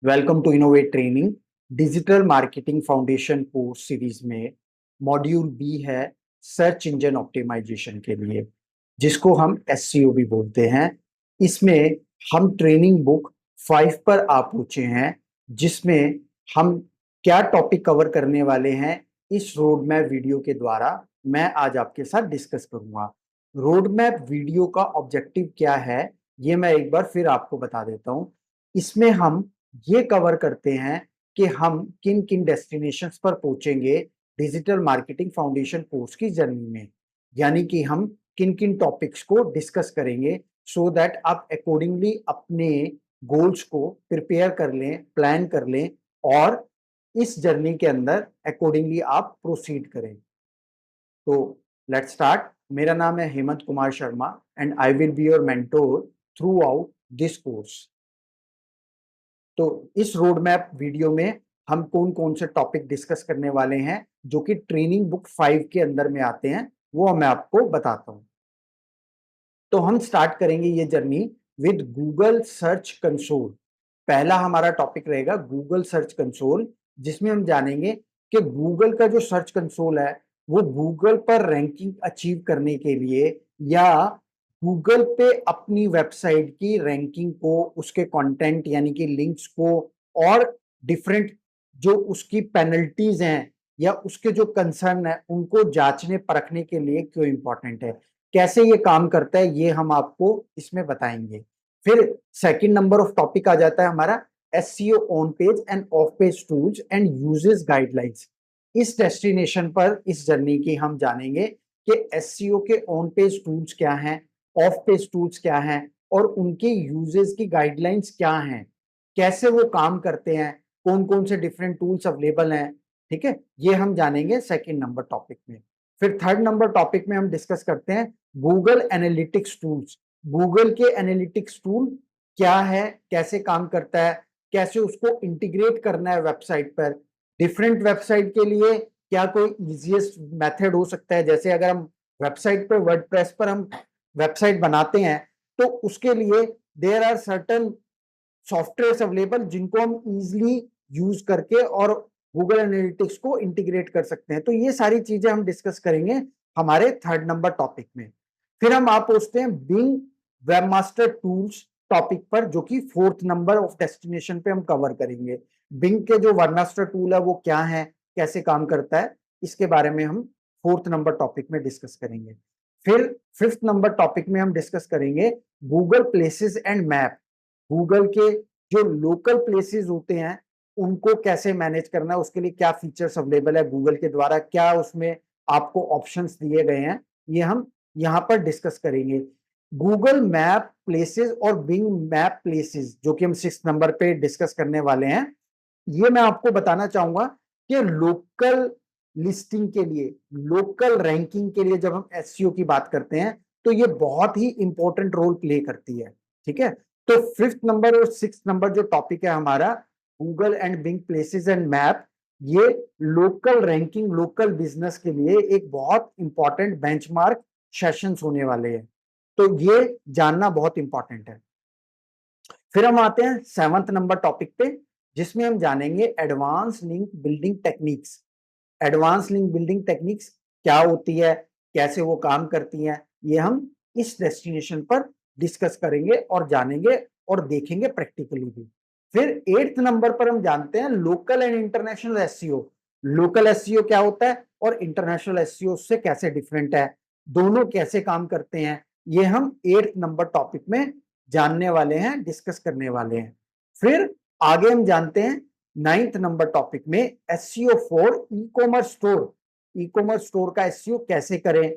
Welcome to Innovate training. Digital marketing foundation course series में module B है search engine optimization के लिए, जिसको हम एससीओ भी बोलते हैं। इसमें हम ट्रेनिंग बुक 5 पर आ पहुंचे हैं, जिसमें हम क्या टॉपिक कवर करने वाले हैं इस रोड मैप वीडियो के द्वारा मैं आज आपके साथ डिस्कस करूंगा। रोड मैप वीडियो का ऑब्जेक्टिव क्या है, ये मैं एक बार फिर आपको बता देता हूं। इसमें हम ये कवर करते हैं कि हम किन किन डेस्टिनेशंस पर पहुंचेंगे डिजिटल मार्केटिंग फाउंडेशन कोर्स की जर्नी में, यानी कि हम किन किन टॉपिक्स को डिस्कस करेंगे, सो दैट आप अकॉर्डिंगली अपने गोल्स को प्रिपेयर कर लें, प्लान कर लें और इस जर्नी के अंदर अकॉर्डिंगली आप प्रोसीड करें। तो लेट्स स्टार्ट। मेरा नाम है Hemant Kumar Sharma and I will be your mentor through out this course. तो इस रोड मैप वीडियो में हम कौन कौन से टॉपिक डिस्कस करने वाले हैं जो कि ट्रेनिंग बुक 5 के अंदर में आते हैं, वो मैं आपको बताता हूं। तो हम स्टार्ट करेंगे ये journey with Google search console. पहला हमारा टॉपिक रहेगा गूगल सर्च कंसोल, जिसमें हम जानेंगे कि गूगल का जो सर्च कंसोल है वो गूगल पर रैंकिंग अचीव करने के लिए या गूगल पे अपनी वेबसाइट की रैंकिंग को, उसके कंटेंट यानी कि लिंक्स को और डिफरेंट जो उसकी पेनल्टीज हैं या उसके जो कंसर्न है उनको जांचने परखने के लिए क्यों इंपॉर्टेंट है, कैसे ये काम करता है, ये हम आपको इसमें बताएंगे। फिर सेकंड नंबर ऑफ टॉपिक आ जाता है हमारा SCO on page end of page tools and uses guidelines. इस डेस्टिनेशन पर इस जर्नी की हम जानेंगे कि एससीओ के ऑन पेज टूल्स क्या हैं, ऑफ पेज टूल्स क्या हैं और उनके यूजेस की गाइडलाइंस क्या हैं, कैसे वो काम करते हैं, कौन कौन से डिफरेंट टूल्स अवेलेबल हैं। ठीक है, ये हम जानेंगे सेकंड नंबर टॉपिक में। फिर थर्ड नंबर टॉपिक में हम डिस्कस करते हैं गूगल एनालिटिक्स टूल्स। गूगल के एनालिटिक्स टूल क्या है, कैसे काम करता है, कैसे उसको इंटीग्रेट करना है वेबसाइट पर। डिफरेंट वेबसाइट के लिए क्या कोई इजीएस्ट मेथड हो सकता है, जैसे अगर हम वेबसाइट पर वर्डप्रेस पर हम वेबसाइट बनाते हैं तो उसके लिए there are certain software available जिनको हम इजिली यूज करके और गूगल एनालिटिक्स को इंटीग्रेट कर सकते हैं। तो ये सारी चीजें हम डिस्कस करेंगे हमारे थर्ड नंबर टॉपिक में। फिर हम आप पूछते हैं बिंग वेबमास्टर टूल्स टॉपिक पर, जो कि फोर्थ नंबर ऑफ डेस्टिनेशन पे हम कवर करेंगे। बिंग के जो वेबमास्टर टूल है वो क्या है, कैसे काम करता है, इसके बारे में हम फोर्थ नंबर टॉपिक में डिस्कस करेंगे। फिर फिफ्थ नंबर टॉपिक में हम डिस्कस करेंगे Google places and map. Google के जो लोकल प्लेसेस होते हैं उनको कैसे मैनेज करना है, उसके लिए क्या फीचर्स अवेलेबल है गूगल के द्वारा, क्या उसमें आपको ऑप्शंस दिए गए हैं, ये हम यहाँ पर डिस्कस करेंगे। गूगल मैप प्लेसेस और बिंग मैप प्लेसेस जो कि हम 6 नंबर पे डिस्कस करने वाले हैं, ये मैं आपको बताना चाहूंगा कि लोकल लिस्टिंग के लिए, लोकल रैंकिंग के लिए जब हम एसईओ की बात करते हैं तो ये बहुत ही इंपॉर्टेंट रोल प्ले करती है। ठीक है, तो फिफ्थ नंबर और सिक्स नंबर जो टॉपिक है हमारा Google and Bing places and map, ये लोकल रैंकिंग, लोकल बिजनेस के लिए एक बहुत इंपॉर्टेंट बेंचमार्क सेशंस होने वाले हैं, तो ये जानना बहुत इंपॉर्टेंट है। फिर हम आते हैं सेवंथ नंबर टॉपिक पे, जिसमें हम जानेंगे advance link building techniques. Advance link building techniques क्या होती है, कैसे वो काम करती हैं, ये हम इस डेस्टिनेशन पर डिस्कस करेंगे और जानेंगे और देखेंगे प्रैक्टिकली भी। फिर एट्थ नंबर पर हम जानते हैं local and international SEO. Local SEO क्या होता है और इंटरनेशनल एसईओ से कैसे डिफरेंट है, दोनों कैसे काम करते हैं, ये हम एट्थ नंबर टॉपिक में जानने वाले हैं, डिस्कस करने वाले हैं। फिर आगे हम जानते हैं नाइन्थ नंबर टॉपिक में SEO for e commerce store. E commerce store का एसईओ कैसे करें,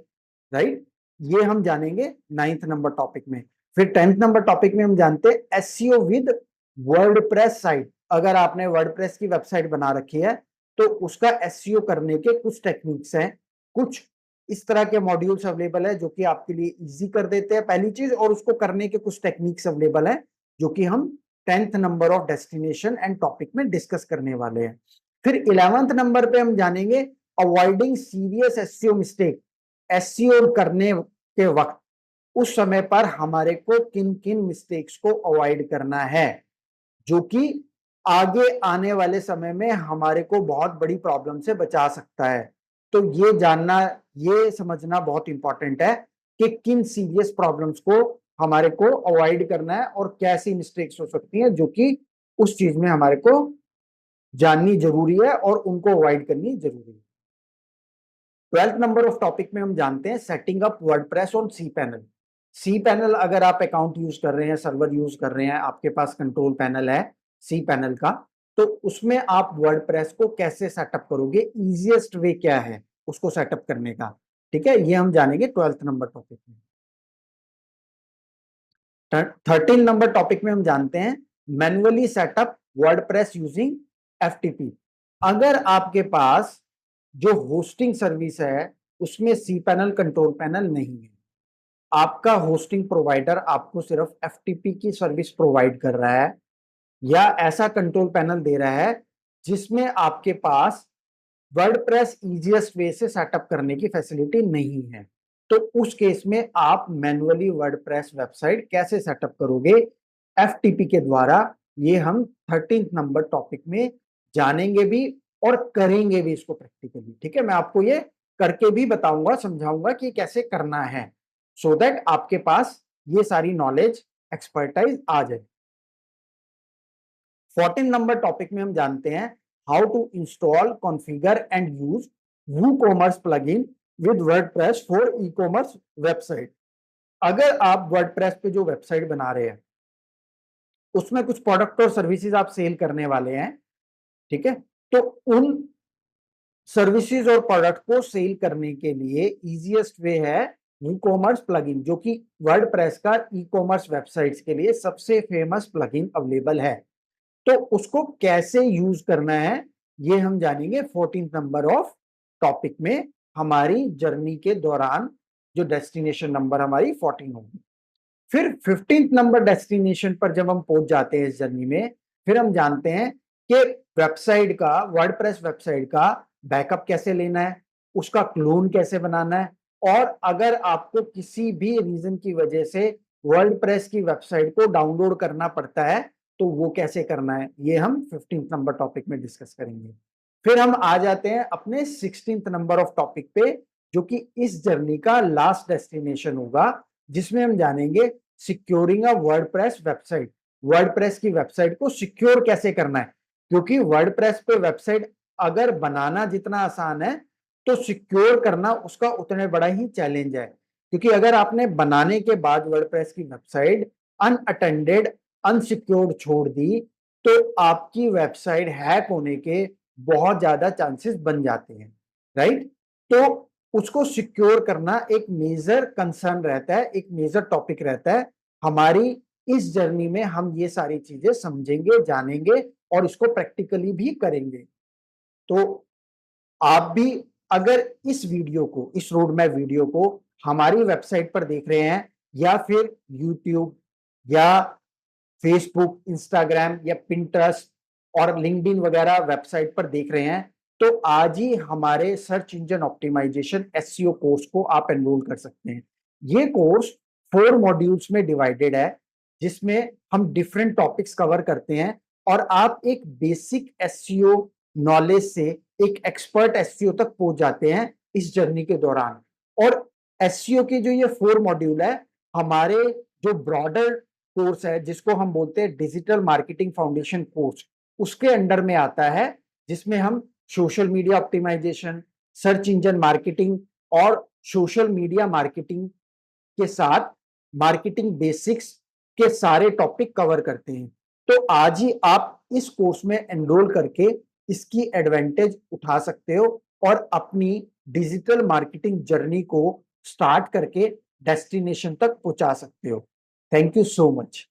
राइट, ये हम जानेंगे नाइन्थ नंबर टॉपिक में। फिर टेंथ नंबर टॉपिक में हम जानते हैं एसईओ विद वर्डप्रेस साइट। अगर आपने वर्डप्रेस की वेबसाइट बना रखी है तो उसका एसईओ करने के कुछ टेक्निक्स हैं, कुछ इस तरह के मॉड्यूल्स अवेलेबल है जो कि आपके लिए इजी कर देते हैं पहली चीज, और उसको करने के कुछ टेक्निक्स अवेलेबल है जो कि हम tenth number of destination and topic में डिस्कस करने वाले हैं। फिर इलेवेंथ नंबर पे हम जानेंगे avoiding serious SEO mistake. SEO करने के वक्त उस समय पर हमारे को किन किन मिस्टेक्स को अवॉइड करना है, जो कि आगे आने वाले समय में हमारे को बहुत बड़ी प्रॉब्लम से बचा सकता है। तो ये जानना, ये समझना बहुत इंपॉर्टेंट है कि किन सीरियस प्रॉब्लम्स को हमारे को अवॉइड करना है और कैसी मिस्टेक्स हो सकती हैं जो कि उस चीज में हमारे को जाननी जरूरी है और उनको अवॉइड करनी जरूरी है। 12th नंबर ऑफ टॉपिक में हम जानते हैं setting up WordPress on C panel. C panel अगर आप अकाउंट यूज कर रहे हैं, सर्वर यूज कर रहे हैं, आपके पास कंट्रोल पैनल है सी पैनल का, तो उसमें आप वर्डप्रेस को कैसे सेटअप करोगे, इजीएस्ट वे क्या है उसको सेटअप करने का। ठीक है, ये हम जानेंगे 12th नंबर टॉपिक में। 13 नंबर टॉपिक में हम जानते हैं manually setup WordPress using FTP. अगर आपके पास जो होस्टिंग सर्विस है उसमें सी पैनल कंट्रोल पैनल नहीं है, आपका होस्टिंग प्रोवाइडर आपको सिर्फ एफटीपी की सर्विस प्रोवाइड कर रहा है या ऐसा कंट्रोल पैनल दे रहा है जिसमें आपके पास वर्डप्रेस इजीएस्ट वे से सेटअप करने की फैसिलिटी नहीं है, तो उस केस में आप मैन्युअली वर्डप्रेस वेबसाइट कैसे सेटअप करोगे एफटीपी के द्वारा, ये हम 13th नंबर टॉपिक में जानेंगे भी और करेंगे भी इसको प्रैक्टिकली। ठीक है, मैं आपको ये करके भी बताऊंगा, समझाऊंगा कि कैसे करना है, सो दैट आपके पास ये सारी नॉलेज एक्सपर्टाइज आ जाए। 14 नंबर टॉपिक में हम जानते हैं how to install, configure and use WooCommerce plugin with WordPress for e commerce website. अगर आप वर्डप्रेस पे जो वेबसाइट बना रहे हैं उसमें कुछ प्रोडक्ट और सर्विसेज आप सेल करने वाले हैं, ठीक है, तो उन सर्विसेज और प्रोडक्ट को सेल करने के लिए इजीएस्ट वे है ई कॉमर्स प्लगइन, जो कि वर्डप्रेस का ई कॉमर्स वेबसाइट्स के लिए सबसे फेमस प्लगइन अवेलेबल है। तो उसको कैसे यूज करना है ये हम जानेंगे 14th नंबर ऑफ टॉपिक में, हमारी जर्नी के दौरान, जो डेस्टिनेशन नंबर हमारी 14 होगी। फिर 15th नंबर डेस्टिनेशन पर जब हम पहुंच जाते हैं इस जर्नी में, फिर हम जानते हैं कि वेबसाइट का, वर्डप्रेस वेबसाइट का बैकअप कैसे लेना है, उसका क्लोन कैसे बनाना है, और अगर आपको किसी भी रीजन की वजह से वर्डप्रेस की वेबसाइट को डाउनलोड करना पड़ता है तो वो कैसे करना है, ये हम 15th नंबर टॉपिक में डिस्कस करेंगे। फिर हम आ जाते हैं अपने 16th नंबर ऑफ टॉपिक पे, जो कि इस जर्नी का लास्ट डेस्टिनेशन होगा, जिसमें हम जानेंगे सिक्योरिंग अ वर्डप्रेस वेबसाइट। वर्डप्रेस की वेबसाइट को सिक्योर कैसे करना है, क्योंकि वर्डप्रेस पे वेबसाइट अगर बनाना जितना आसान है तो सिक्योर करना उसका उतने बड़ा ही चैलेंज है। क्योंकि अगर आपने बनाने के बाद वर्डप्रेस की वेबसाइट अनअटेंडेड, अनसिक्योर्ड छोड़ दी तो आपकी वेबसाइट हैक होने के बहुत ज्यादा चांसेस बन जाते हैं, राइट। तो उसको सिक्योर करना एक मेजर कंसर्न रहता है, एक मेजर टॉपिक रहता है। हमारी इस जर्नी में हम ये सारी चीजें समझेंगे, जानेंगे और इसको प्रैक्टिकली भी करेंगे। तो आप भी अगर इस वीडियो को, इस रोड मैप वीडियो को हमारी वेबसाइट पर देख रहे हैं या फिर यूट्यूब या फेसबुक, इंस्टाग्राम या पिंटरेस्ट और लिंक्डइन वगैरह वेबसाइट पर देख रहे हैं, तो आज ही हमारे search engine optimization SEO course को आप एनरोल कर सकते हैं। ये कोर्स 4 मॉड्यूल्स में डिवाइडेड है, जिसमें हम डिफरेंट टॉपिक्स कवर करते हैं और आप एक बेसिक एसईओ नॉलेज से एक एक्सपर्ट एसईओ तक पहुंच जाते हैं इस जर्नी के दौरान। और एसईओ के जो ये 4 मॉड्यूल है, हमारे जो ब्रॉडर कोर्स है जिसको हम बोलते हैं डिजिटल मार्केटिंग फाउंडेशन कोर्स, उसके अंडर में आता है, जिसमें हम social media optimization, search engine marketing और सोशल मीडिया मार्केटिंग के साथ मार्केटिंग बेसिक्स के सारे टॉपिक कवर करते हैं। तो आज ही आप इस कोर्स में एनरोल करके इसकी एडवांटेज उठा सकते हो और अपनी डिजिटल मार्केटिंग जर्नी को स्टार्ट करके डेस्टिनेशन तक पहुंचा सकते हो। Thank you so much.